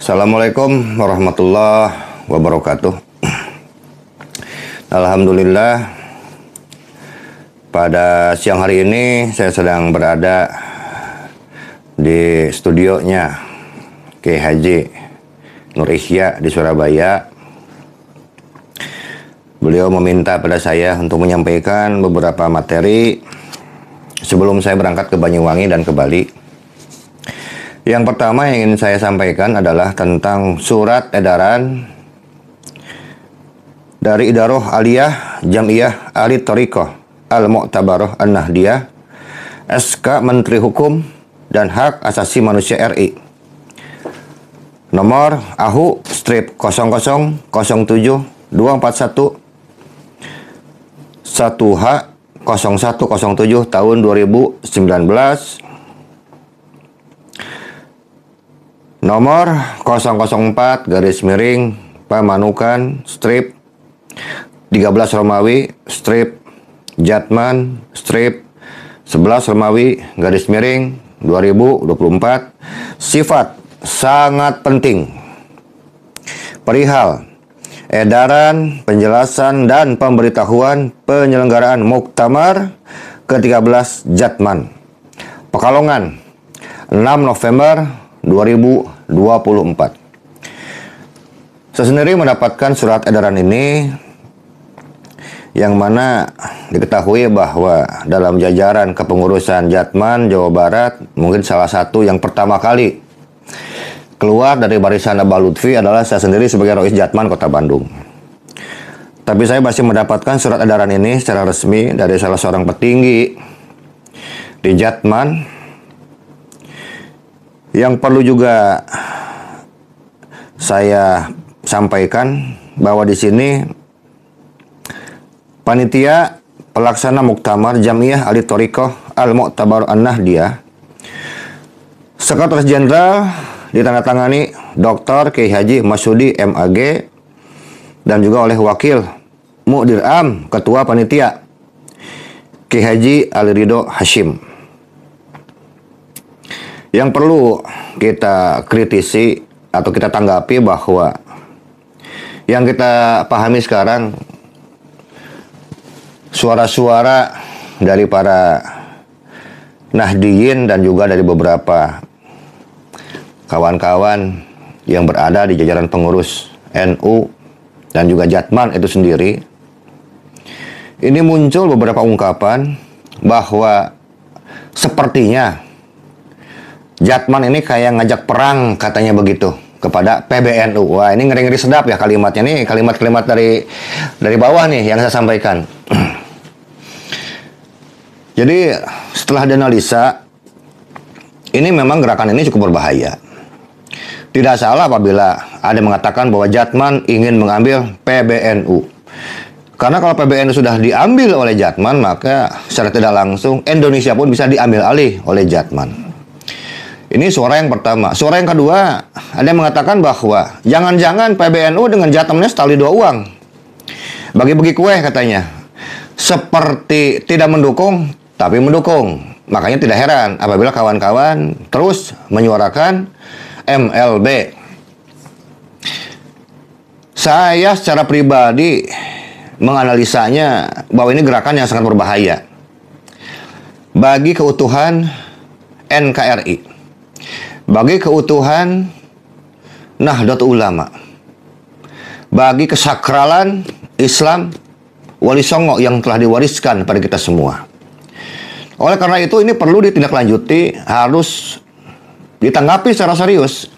Assalamualaikum warahmatullahi wabarakatuh. Alhamdulillah, pada siang hari ini saya sedang berada di studionya Kiai Haji Nur Ihya di Surabaya. Beliau meminta pada saya untuk menyampaikan beberapa materi sebelum saya berangkat ke Banyuwangi dan ke Bali. Yang pertama yang ingin saya sampaikan adalah tentang surat edaran dari Idaroh Aliyah Jam'iyah Ahli Thariqah Al-Mu'tabarah An-Nahdiyah, SK Menteri Hukum dan Hak Asasi Manusia RI, nomor AHU strip 0007 241 1H 0107 tahun 2019, nomor 004 garis miring Pamanukan strip 13 Romawi strip Jatman strip 11 Romawi garis miring 2024, sifat sangat penting perihal edaran, penjelasan, dan pemberitahuan penyelenggaraan Muktamar ke-13 Jatman, Pekalongan, 6 November 2024. Saya sendiri mendapatkan surat edaran ini yang mana diketahui bahwa dalam jajaran kepengurusan Jatman, Jawa Barat, mungkin salah satu yang pertama kali keluar dari barisan Abah Lutfi adalah saya sendiri sebagai Rois Jatman Kota Bandung. Tapi saya masih mendapatkan surat edaran ini secara resmi dari salah seorang petinggi di Jatman, yang perlu juga saya sampaikan bahwa di sini panitia pelaksana Muktamar Jam'iyah Ahli Thariqah Al-Mu'tabarah An-Nahdiyah, Sekretaris Jenderal ditandatangani Dr. Kiai Haji Masyudi MAG, dan juga oleh Wakil Mudir Am Ketua Panitia Kiai Haji Ali Ridho Hashim. Yang perlu kita kritisi atau kita tanggapi bahwa yang kita pahami sekarang, suara-suara dari para Nahdiyin dan juga dari beberapa kawan-kawan yang berada di jajaran pengurus NU dan juga Jatman itu sendiri, ini muncul beberapa ungkapan bahwa sepertinya Jatman ini kayak ngajak perang, katanya begitu, kepada PBNU. Wah, ini ngeri-ngeri sedap ya kalimatnya nih, kalimat-kalimat dari bawah nih yang saya sampaikan. Jadi setelah dianalisa, ini memang gerakan ini cukup berbahaya. Tidak salah apabila ada yang mengatakan bahwa Jatman ingin mengambil PBNU. Karena kalau PBNU sudah diambil oleh Jatman, maka secara tidak langsung Indonesia pun bisa diambil alih oleh Jatman. Ini suara yang pertama. Suara yang kedua, ada yang mengatakan bahwa jangan-jangan PBNU dengan Jatmannya setali dua uang. Bagi-bagi kue katanya. Seperti tidak mendukung, tapi mendukung. Makanya tidak heran apabila kawan-kawan terus menyuarakan MLB. Saya secara pribadi menganalisanya bahwa ini gerakan yang sangat berbahaya bagi keutuhan NKRI, bagi keutuhan Nahdlatul Ulama, bagi kesakralan Islam Wali Songo yang telah diwariskan pada kita semua. Oleh karena itu ini perlu ditindaklanjuti, harus ditanggapi secara serius.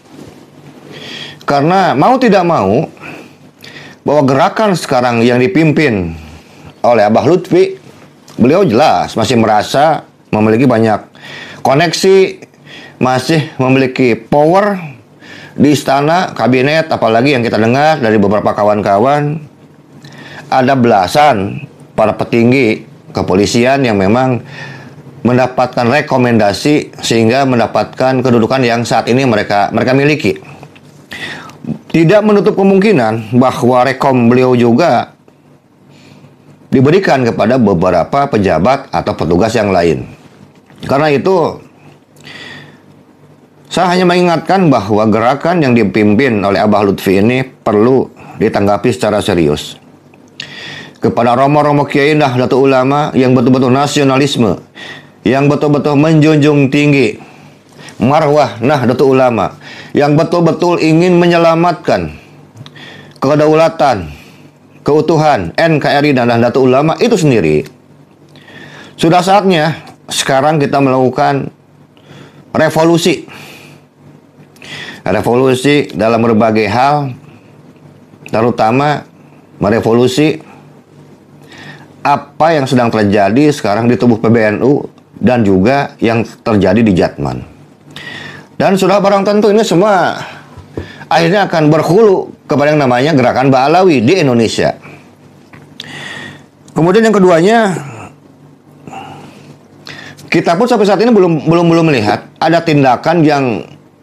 Karena mau tidak mau, bahwa gerakan sekarang yang dipimpin oleh Abah Lutfi, beliau jelas masih merasa memiliki banyak koneksi, masih memiliki power di istana, kabinet, apalagi yang kita dengar dari beberapa kawan-kawan, ada belasan para petinggi kepolisian yang memang mendapatkan rekomendasi sehingga mendapatkan kedudukan yang saat ini mereka miliki. Tidak menutup kemungkinan bahwa rekom beliau juga diberikan kepada beberapa pejabat atau petugas yang lain. Karena itu Saya hanya mengingatkan bahwa gerakan yang dipimpin oleh Abah Lutfi ini perlu ditanggapi secara serius. Kepada romo-romo kiai Nahdlatul Ulama yang betul-betul nasionalisme, yang betul-betul menjunjung tinggi marwah Nahdlatul Ulama, yang betul-betul ingin menyelamatkan kedaulatan, keutuhan NKRI dan Nahdlatul Ulama itu sendiri. Sudah saatnya sekarang kita melakukan revolusi. Revolusi dalam berbagai hal, terutama merevolusi apa yang sedang terjadi sekarang di tubuh PBNU dan juga yang terjadi di Jatman. Dan sudah barang tentu ini semua akhirnya akan berhulu kepada yang namanya gerakan Ba'alawi di Indonesia. Kemudian yang keduanya, kita pun sampai saat ini belum melihat ada tindakan yang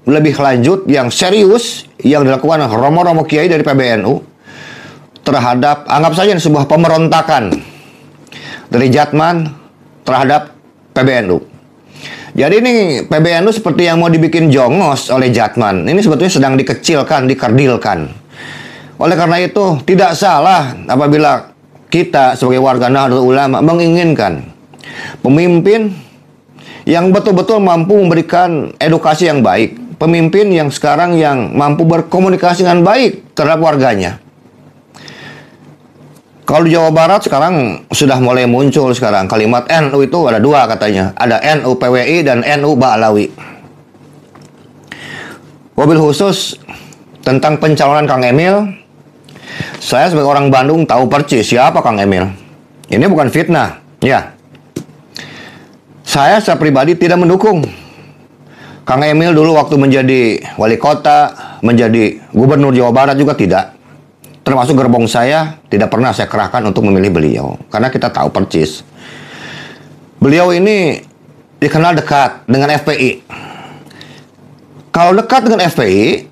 lebih lanjut, yang serius yang dilakukan romo-romo kiai dari PBNU terhadap, anggap saja sebuah pemberontakan dari Jatman terhadap PBNU. Jadi ini PBNU seperti yang mau dibikin jongos oleh Jatman. Ini sebetulnya sedang dikecilkan, dikerdilkan. Oleh karena itu, tidak salah apabila kita sebagai warga Nahdlatul Ulama menginginkan pemimpin yang betul-betul mampu memberikan edukasi yang baik. Pemimpin yang sekarang yang mampu berkomunikasi dengan baik terhadap warganya. Kalau di Jawa Barat sekarang sudah mulai muncul sekarang kalimat NU itu ada dua katanya. Ada NU PWI dan NU Ba'alawi. Wabil khusus tentang pencalonan Kang Emil, saya sebagai orang Bandung tahu persis siapa Kang Emil. Ini bukan fitnah, ya. Saya secara pribadi tidak mendukung Kang Emil dulu waktu menjadi wali kota, menjadi gubernur Jawa Barat juga tidak. Termasuk gerbong saya, tidak pernah saya kerahkan untuk memilih beliau. Karena kita tahu persis. Beliau ini dikenal dekat dengan FPI. Kalau dekat dengan FPI,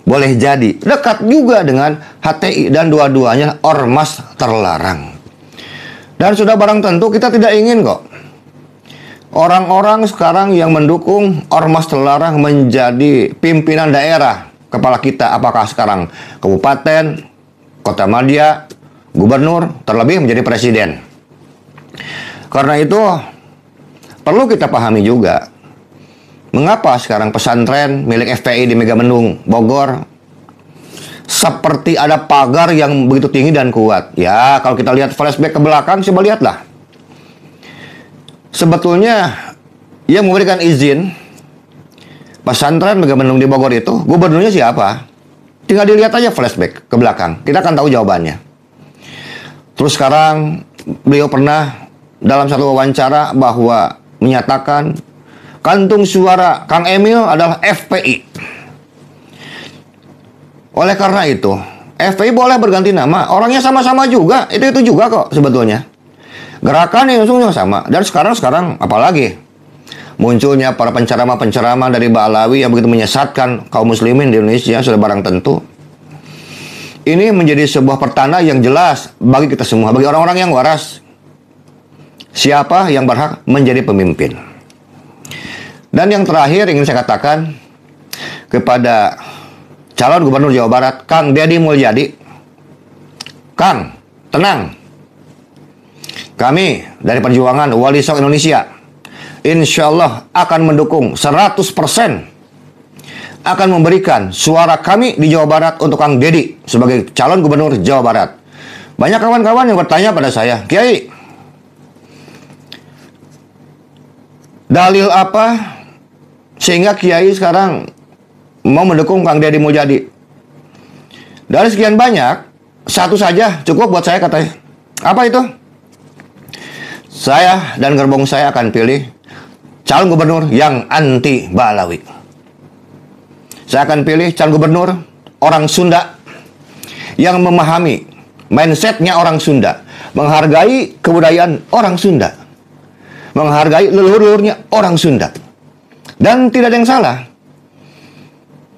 boleh jadi. Dekat juga dengan HTI. Dan dua-duanya ormas terlarang. Dan sudah barang tentu kita tidak ingin kok orang-orang sekarang yang mendukung ormas terlarang menjadi pimpinan daerah kepala kita, apakah sekarang kabupaten, kota madya, gubernur, terlebih menjadi presiden. Karena itu perlu kita pahami juga mengapa sekarang pesantren milik FPI di Megamendung, Bogor seperti ada pagar yang begitu tinggi dan kuat. Ya, kalau kita lihat flashback ke belakang, coba lihatlah. Sebetulnya yang memberikan izin pesantren Megamendung di Bogor itu gubernurnya siapa? Tinggal dilihat aja flashback ke belakang, kita akan tahu jawabannya. Terus sekarang beliau pernah dalam satu wawancara bahwa menyatakan kantung suara Kang Emil adalah FPI. Oleh karena itu FPI boleh berganti nama, orangnya sama-sama juga, itu juga kok sebetulnya. Gerakan yang sungguh sama. Dan sekarang apalagi munculnya para penceramah-penceramah dari Ba'alawi yang begitu menyesatkan kaum muslimin di Indonesia, sudah barang tentu. Ini menjadi sebuah pertanda yang jelas bagi kita semua, bagi orang-orang yang waras. Siapa yang berhak menjadi pemimpin. Dan yang terakhir ingin saya katakan kepada calon gubernur Jawa Barat, Kang Deddy Mulyadi. Kang, tenang. Kami dari Perjuangan Wali Songo Indonesia insya Allah akan mendukung 100%, akan memberikan suara kami di Jawa Barat untuk Kang Deddy sebagai calon gubernur Jawa Barat. Banyak kawan-kawan yang bertanya pada saya, Kiai, dalil apa sehingga Kiai sekarang mau mendukung Kang Deddy Mulyadi? Dari sekian banyak, satu saja cukup buat saya katanya. Apa itu? Saya dan gerbong saya akan pilih calon gubernur yang anti Ba'alawi. Saya akan pilih calon gubernur orang Sunda yang memahami mindsetnya orang Sunda, menghargai kebudayaan orang Sunda, menghargai leluhur-leluhurnya orang Sunda. Dan tidak ada yang salah.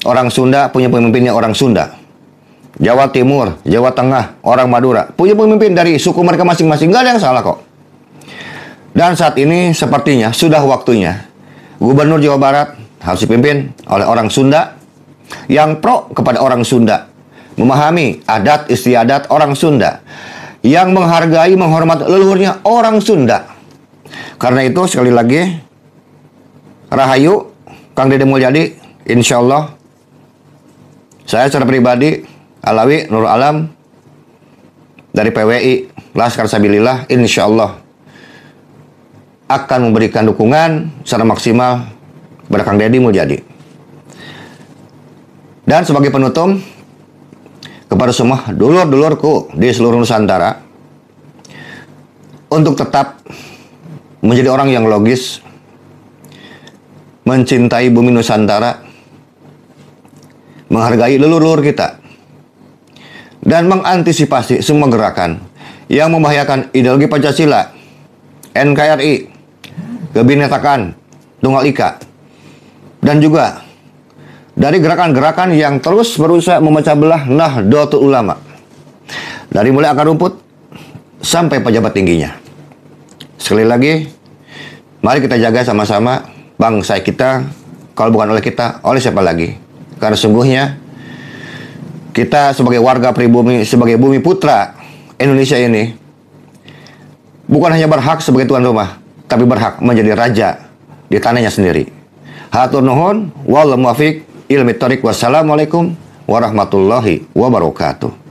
Orang Sunda punya pemimpinnya orang Sunda. Jawa Timur, Jawa Tengah, orang Madura punya pemimpin dari suku mereka masing-masing. Nggak ada yang salah kok. Dan saat ini sepertinya sudah waktunya Gubernur Jawa Barat harus dipimpin oleh orang Sunda yang pro kepada orang Sunda, memahami adat istiadat orang Sunda, yang menghargai, menghormati leluhurnya orang Sunda. Karena itu sekali lagi, Rahayu, Kang Deddy Mulyadi, insya Allah, saya secara pribadi, Alawi Nurul Alam, dari PWI, Laskar Sabilillah, insya Allah, akan memberikan dukungan secara maksimal kepada Kang Deddy Mulyadi. Dan sebagai penutup, kepada semua dulur-dulurku di seluruh Nusantara, untuk tetap menjadi orang yang logis, mencintai bumi Nusantara, menghargai leluhur kita, dan mengantisipasi semua gerakan yang membahayakan ideologi Pancasila, NKRI, Kebinekaan Tunggal Ika, dan juga dari gerakan-gerakan yang terus berusaha memecah belah Nahdlatul Ulama, dari mulai akar rumput sampai pejabat tingginya. Sekali lagi, mari kita jaga sama-sama bangsa kita. Kalau bukan oleh kita, oleh siapa lagi? Karena sungguhnya kita sebagai warga pribumi, sebagai bumi putra Indonesia ini, bukan hanya berhak sebagai tuan rumah, tapi berhak menjadi raja di tanahnya sendiri. Hatur nuhun, wal muwafiq, ilmi thoriq, wassalamualaikum warahmatullahi wabarakatuh.